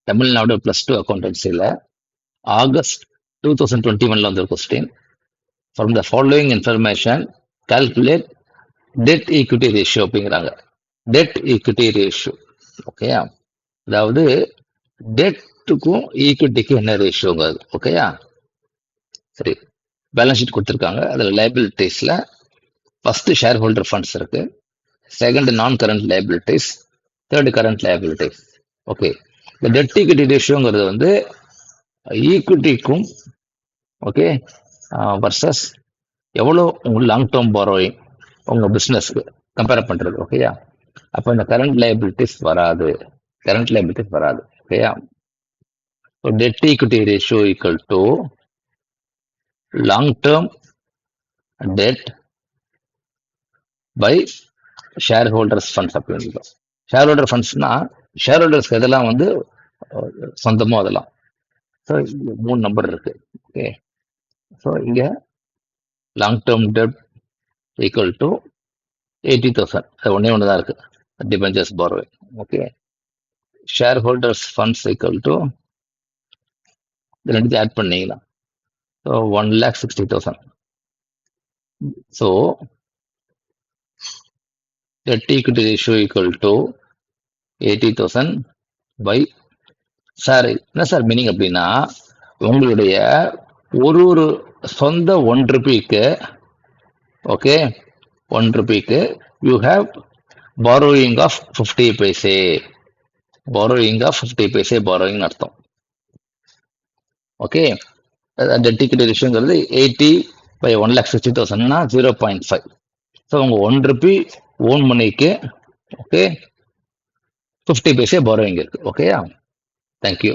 Tamil Nadu +2 அக்கௌண்டன்சியில் August 2021 வந்து ஒரு question. From the following information calculate dead equity ratio அப்படிங்கிறாங்க. Dead equity ratio ஓகேயா, அதாவது டெட்டுக்கும் ஈக்விட்டிக்கும் என்ன ரேஷியோங்கிறது. ஓகேயா, சரி. பேலன்ஸ் ஷீட் கொடுத்துருக்காங்க. அதில் லைபிலிட்டிஸில் ஃபர்ஸ்ட் ஷேர் ஹோல்டர் ஃபண்ட்ஸ் இருக்கு, செகண்ட் நான் current liabilities, third current liabilities. Okay, இந்த டெட் ஈக்விட்டி ரேஷியோங்கிறது வந்து ஈக்விட்டிக்கும் ஓகே வர்சஸ் எவ்வளோ உங்கள் லாங் டேர்ம் பாரோயிங் உங்கள் பிஸ்னஸ்க்கு கம்பேர் பண்ணுறது. ஓகேயா, அப்போ இந்த கரண்ட் லைபிலிட்டிஸ் வராது, கரண்ட் லைபிலிட்டிஸ் வராது. ஓகேயா, so debt equity ratio equal to long term debt by shareholders funds அப்படின்னு. ஷேர் ஹோல்டர் ஃபண்ட்ஸ்னா ஷேர் ஹோல்டர்ஸ்க்கு எதெல்லாம் வந்து சொந்தமோ அதெல்லாம். ஸோ 3 நம்பர் இருக்கு. ஓகே, ஸோ இங்கே long term debt equal to 80,000. அது ஒன்று தான் இருக்கு, debentures borrowing. Okay, shareholders funds equal to இது ரெண்டுத்தையும் ஆட் பண்ணீங்கன்னா so 1,60,000. So debt equity ratio equal to 80,000 by sir என்ன சார் மீனிங் அப்படின்னா, உங்களுடைய ஒரு சொந்த 1 ரூபிக்கு ஓகே 1 ரூபிக்கு you have borrowing of 50 paise, borrowing of 50 paise borrowing அர்த்தம். ஓகே, டெட் ஈக்விட்டி ரேஷியோங்கிறது 80 by 1,60,000னா 0.5. ஸோ உங்கள் 1 ரூபி ஓன் மணிக்கு ஓகே 50 பைசே பாரோயிங் இருக்கு. ஓகேயா, தேங்க்யூ.